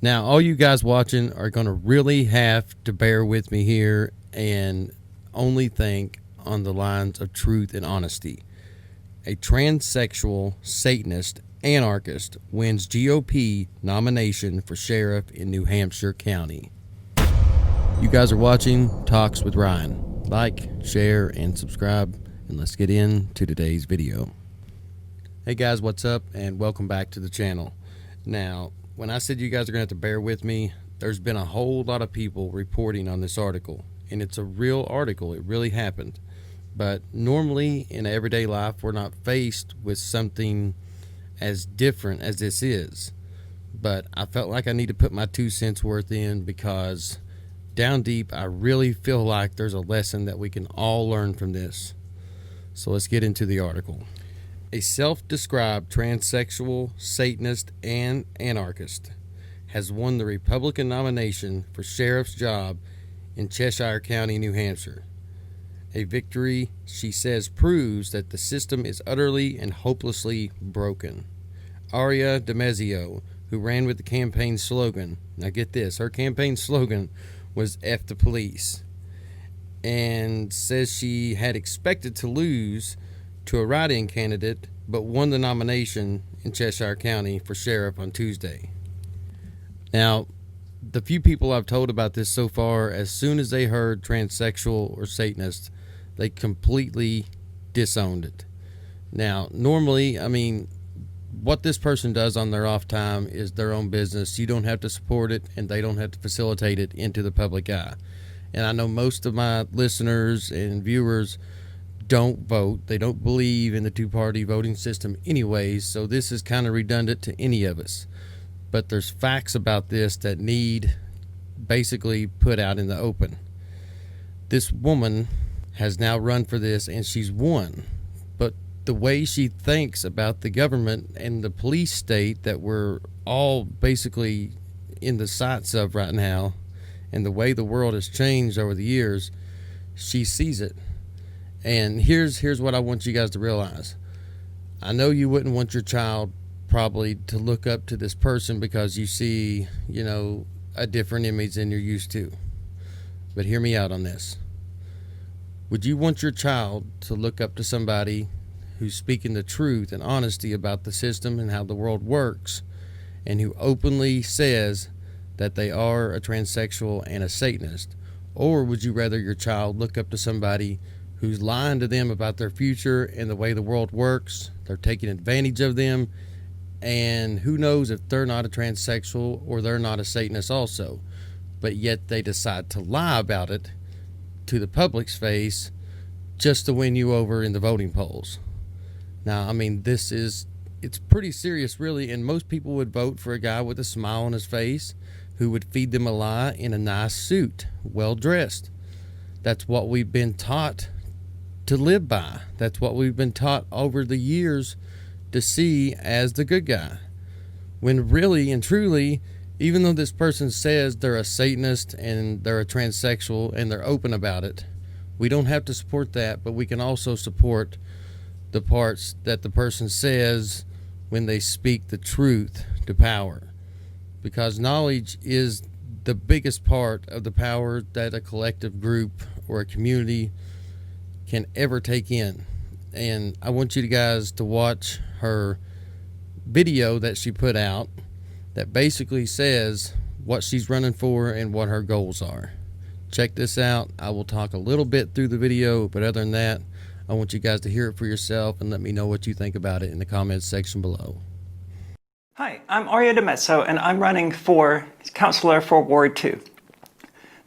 Now, all you guys watching are going to really have to bear with me here and only think on the lines of truth and honesty. A transsexual Satanist anarchist wins GOP nomination for sheriff in New Hampshire County. You guys are watching Talks with Ryan. Like, share, and subscribe, and let's get into today's video. Hey guys, what's up, and welcome back to the channel. Now, when I said you guys are going to have to bear with me, there's been a whole lot of people reporting on this article, and it's a real article. It really happened. But normally in everyday life, we're not faced with something as different as this is. But I felt like I need to put my 2 cents worth in, because down deep, I really feel like there's a lesson that we can all learn from this. So let's get into the article. A self-described transsexual, Satanist, and anarchist has won the Republican nomination for sheriff's job in Cheshire County, New Hampshire. A victory, she says, proves that the system is utterly and hopelessly broken. Aria DiMezio, who ran with the campaign slogan, now get this, her campaign slogan was F the police, and says she had expected to lose to a write-in candidate, but won the nomination in Cheshire County for sheriff on Tuesday. Now, the few people I've told about this so far, as soon as they heard transsexual or Satanist, they completely disowned it. Now, normally, what this person does on their off time is their own business. You don't have to support it, and they don't have to facilitate it into the public eye. And I know most of my listeners and viewers don't vote. They don't believe in the two-party voting system anyways, so this is kind of redundant to any of us. But there's facts about this that need basically put out in the open. This woman has now run for this, and she's won. But the way she thinks about the government and the police state that we're all basically in the sights of right now, and the way the world has changed over the years, she sees it. And here's what I want you guys to realize. I know you wouldn't want your child probably to look up to this person because you see, a different image than you're used to. But hear me out on this. Would you want your child to look up to somebody who's speaking the truth and honesty about the system and how the world works, and who openly says that they are a transsexual and a Satanist? Or would you rather your child look up to somebody who's lying to them about their future and the way the world works? They're taking advantage of them, and who knows if they're not a transsexual or they're not a Satanist also, but yet they decide to lie about it to the public's face just to win you over in the voting polls. Now, it's pretty serious, really, and most people would vote for a guy with a smile on his face who would feed them a lie in a nice suit, well dressed. That's what we've been taught to live by. That's what we've been taught over the years to see as the good guy. When really and truly, even though this person says they're a Satanist and they're a transsexual and they're open about it, we don't have to support that, but we can also support the parts that the person says when they speak the truth to power. Because knowledge is the biggest part of the power that a collective group or a community can ever take in. And I want you guys to watch her video that she put out that basically says what she's running for and what her goals are. Check this out. I will talk a little bit through the video, but other than that, I want you guys to hear it for yourself and let me know what you think about it in the comments section below. Hi, I'm Aria DiMezio, and I'm running for councilor for Ward 2.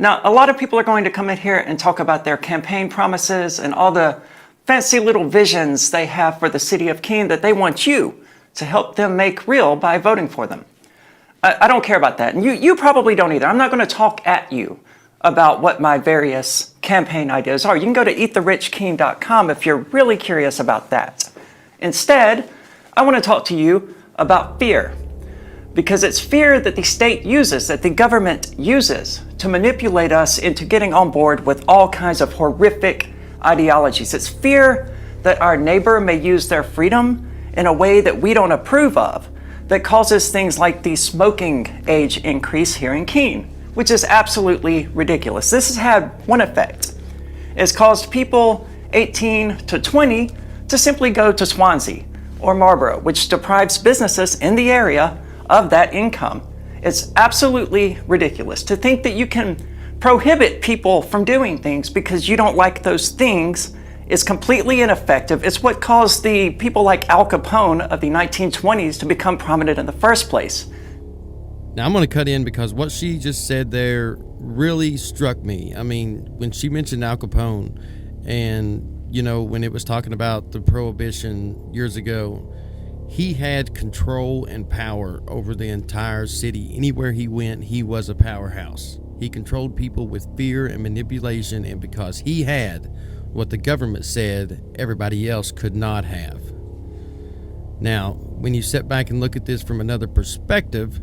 Now, a lot of people are going to come in here and talk about their campaign promises and all the fancy little visions they have for the city of Keene that they want you to help them make real by voting for them. I don't care about that, and you probably don't either. I'm not going to talk at you about what my various campaign ideas are. You can go to eattherich.keene.com if you're really curious about that. Instead, I want to talk to you about fear, because it's fear that the state uses, that the government uses to manipulate us into getting on board with all kinds of horrific ideologies. It's fear that our neighbor may use their freedom in a way that we don't approve of that causes things like the smoking age increase here in Keene, which is absolutely ridiculous. This has had one effect. It's caused people 18 to 20 to simply go to Swansea or Marlborough, which deprives businesses in the area of that income. It's absolutely ridiculous to think that you can prohibit people from doing things because you don't like those things. Is completely ineffective. It's what caused the people like Al Capone of the 1920s to become prominent in the first place. Now, I'm going to cut in because what she just said there really struck me. I mean, when she mentioned Al Capone and, you know, when it was talking about the Prohibition years ago, he had control and power over the entire city. Anywhere he went, he was a powerhouse. He controlled people with fear and manipulation, and because he had what the government said everybody else could not have. Now, when you step back and look at this from another perspective,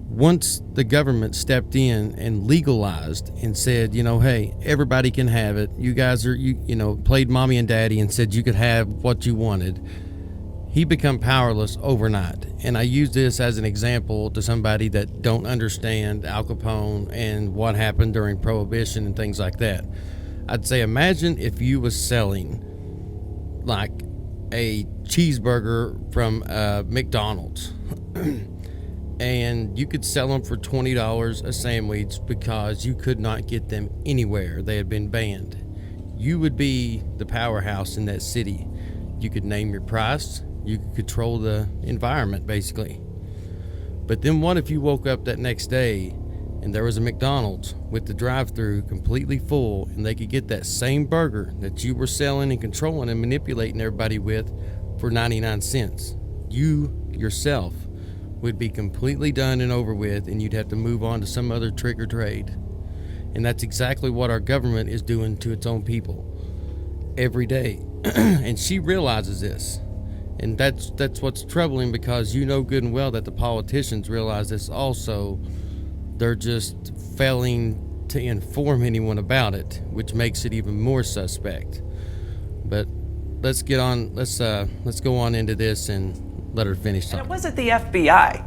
once the government stepped in and legalized and said, you know, hey, everybody can have it. You guys are, you know, played mommy and daddy and said you could have what you wanted. He become powerless overnight. And I use this as an example to somebody that don't understand Al Capone and what happened during Prohibition and things like that. I'd say imagine if you was selling like a cheeseburger from McDonald's and you could sell them for $20 a sandwich because you could not get them anywhere. They had been banned. You would be the powerhouse in that city. You could name your price. You could control the environment, basically. But then what if you woke up that next day and there was a McDonald's with the drive-thru completely full and they could get that same burger that you were selling and controlling and manipulating everybody with for 99 cents? You yourself would be completely done and over with, and you'd have to move on to some other trick or trade. And that's exactly what our government is doing to its own people every day. And she realizes this. And that's what's troubling, because you know good and well that the politicians realize this also. They're just failing to inform anyone about it, which makes it even more suspect. But let's go on into this and let her finish talking. And it wasn't the FBI.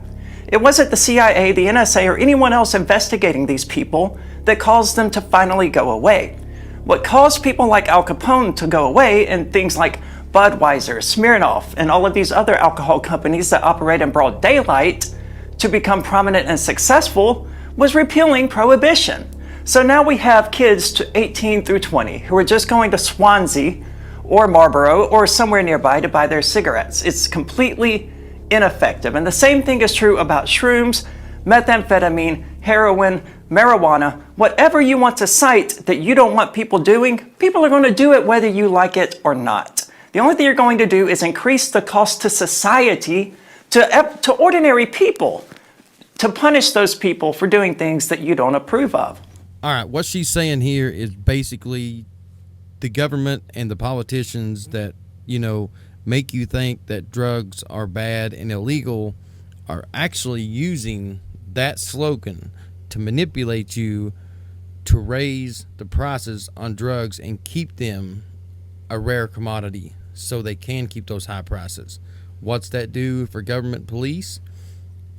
It wasn't the CIA, the NSA, or anyone else investigating these people that caused them to finally go away. What caused people like Al Capone to go away, and things like Budweiser, Smirnoff, and all of these other alcohol companies that operate in broad daylight to become prominent and successful, was repealing Prohibition. So now we have kids to 18 through 20 who are just going to Swansea or Marlborough or somewhere nearby to buy their cigarettes. It's completely ineffective. And the same thing is true about shrooms, methamphetamine, heroin, marijuana. Whatever you want to cite that you don't want people doing, people are going to do it whether you like it or not. The only thing you're going to do is increase the cost to society, to ordinary people, to punish those people for doing things that you don't approve of. All right, what she's saying here is basically the government and the politicians that, you know, make you think that drugs are bad and illegal are actually using that slogan to manipulate you to raise the prices on drugs and keep them a rare commodity so they can keep those high prices. What's that do for government police?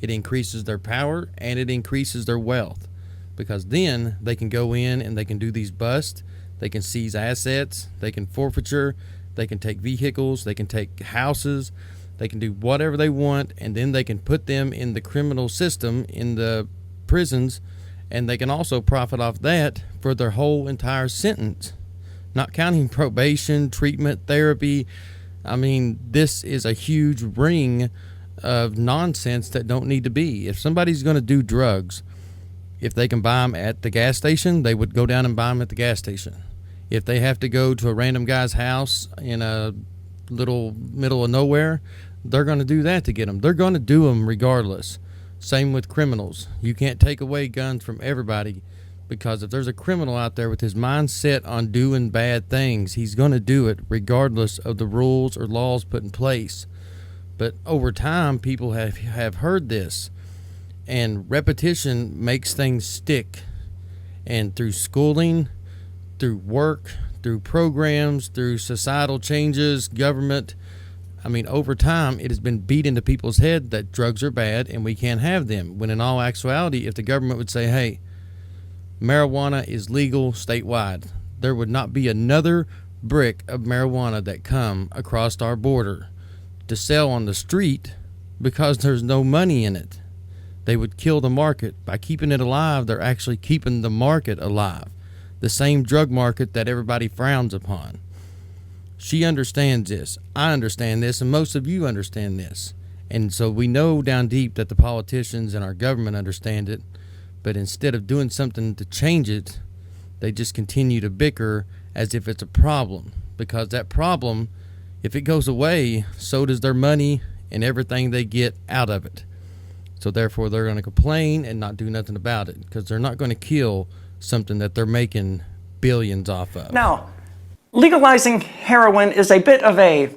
It increases their power and it increases their wealth, because then they can go in and they can do these busts, they can seize assets, they can forfeiture, they can take vehicles, they can take houses, they can do whatever they want, and then they can put them in the criminal system, in the prisons, and they can also profit off that for their whole entire sentence, not counting probation, treatment, therapy. I mean, this is a huge ring of nonsense that don't need to be. If somebody's going to do drugs, if they can buy them at the gas station, they would go down and buy them at the gas station. If they have to go to a random guy's house in a little middle of nowhere, they're going to do that to get them. They're going to do them regardless. Same with criminals. You can't take away guns from everybody, because if there's a criminal out there with his mind set on doing bad things, he's going to do it regardless of the rules or laws put in place. But over time, people have heard this, and repetition makes things stick. And through schooling, through work, through programs, through societal changes, government, I mean, over time, it has been beat into people's head that drugs are bad and we can't have them. When in all actuality, if the government would say, hey, marijuana is legal statewide, there would not be another brick of marijuana that come across our border to sell on the street because there's no money in it. They would kill the market. By keeping it alive, they're actually keeping the market alive. The same drug market that everybody frowns upon. She understands this. I understand this, and most of you understand this. And so we know down deep that the politicians and our government understand it, but instead of doing something to change it, they just continue to bicker as if it's a problem. Because that problem, if it goes away, so does their money and everything they get out of it. So therefore, they're going to complain and not do nothing about it, because they're not going to kill something that they're making billions off of. Now, legalizing heroin is a bit of a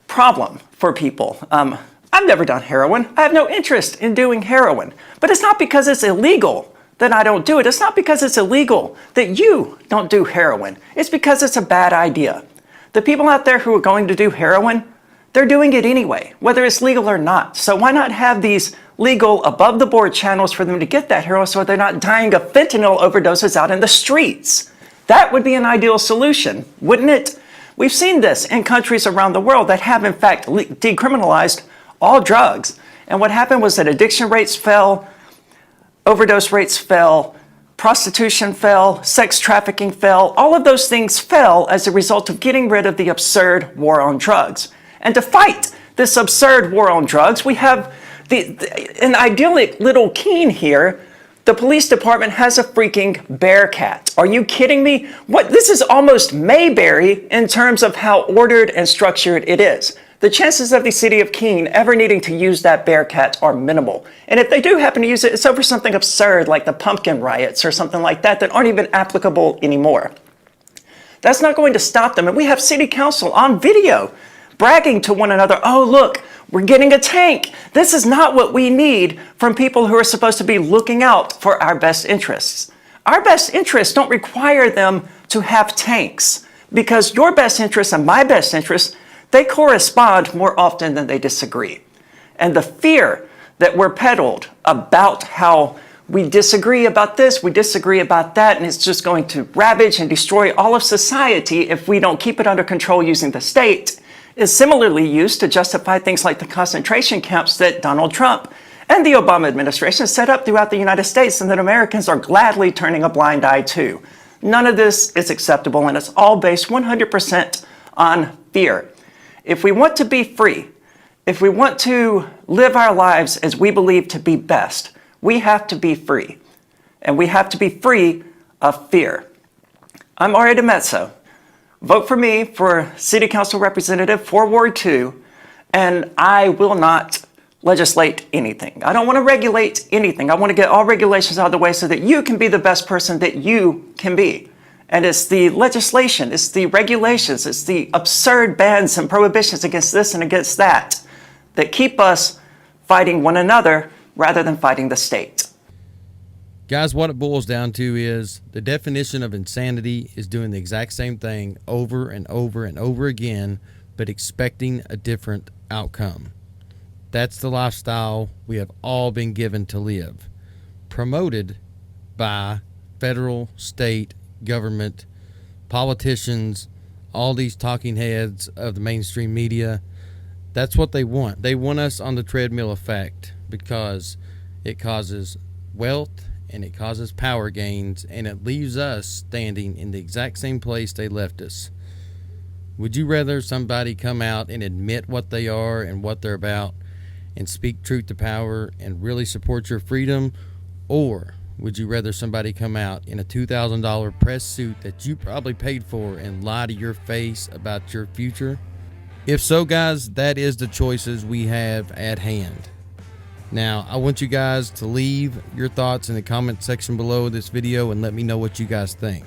problem for people. I've never done heroin. I have no interest in doing heroin. But it's not because it's illegal that I don't do it. It's not because it's illegal that you don't do heroin. It's because it's a bad idea. The people out there who are going to do heroin, they're doing it anyway, whether it's legal or not. So why not have these legal, above-the-board channels for them to get that heroin so they're not dying of fentanyl overdoses out in the streets? That would be an ideal solution, wouldn't it? We've seen this in countries around the world that have, in fact, decriminalized all drugs. And what happened was that addiction rates fell, overdose rates fell, prostitution fell, sex trafficking fell. All of those things fell as a result of getting rid of the absurd war on drugs. And to fight this absurd war on drugs, we have an idyllic little Keene here. The police department has a freaking bear cat. Are you kidding me? This is almost Mayberry in terms of how ordered and structured it is. The chances of the city of Keene ever needing to use that bear cat are minimal. And if they do happen to use it, it's over something absurd like the pumpkin riots or something like that aren't even applicable anymore. That's not going to stop them. And we have city council on video bragging to one another, oh, look, we're getting a tank. This is not what we need from people who are supposed to be looking out for our best interests. Our best interests don't require them to have tanks, because your best interests and my best interests, they correspond more often than they disagree. And the fear that we're peddled about how we disagree about this, we disagree about that, and it's just going to ravage and destroy all of society if we don't keep it under control using the state, is similarly used to justify things like the concentration camps that Donald Trump and the Obama administration set up throughout the United States, and that Americans are gladly turning a blind eye to. None of this is acceptable, and it's all based 100% on fear. If we want to be free, if we want to live our lives as we believe to be best, we have to be free. And we have to be free of fear. I'm Aria DiMezzo. Vote for me for City Council Representative for Ward 2, and I will not legislate anything. I don't want to regulate anything. I want to get all regulations out of the way so that you can be the best person that you can be. And it's the legislation, it's the regulations, it's the absurd bans and prohibitions against this and against that that keep us fighting one another rather than fighting the state. Guys, what it boils down to is the definition of insanity is doing the exact same thing over and over and over again, but expecting a different outcome. That's the lifestyle we have all been given to live, promoted by federal, state, government, politicians, all these talking heads of the mainstream media. That's what they want. They want us on the treadmill effect because it causes wealth and it causes power gains, and it leaves us standing in the exact same place they left us. Would you rather somebody come out and admit what they are and what they're about and speak truth to power and really support your freedom? Or would you rather somebody come out in a $2,000 press suit that you probably paid for and lie to your face about your future? If so, guys, that is the choices we have at hand. Now, I want you guys to leave your thoughts in the comment section below this video and let me know what you guys think,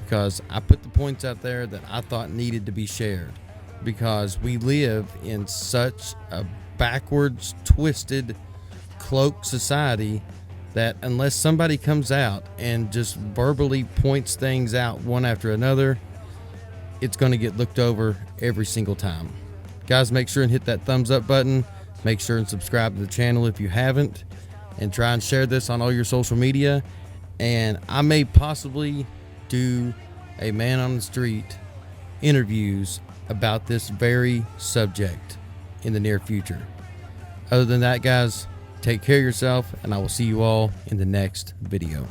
because I put the points out there that I thought needed to be shared, because we live in such a backwards, twisted, cloaked society that unless somebody comes out and just verbally points things out one after another, it's going to get looked over every single time. Guys, make sure and hit that thumbs up button. Make sure and subscribe to the channel if you haven't. And try and share this on all your social media. And I may possibly do a man on the street interviews about this very subject in the near future. Other than that, guys, take care of yourself, and I will see you all in the next video.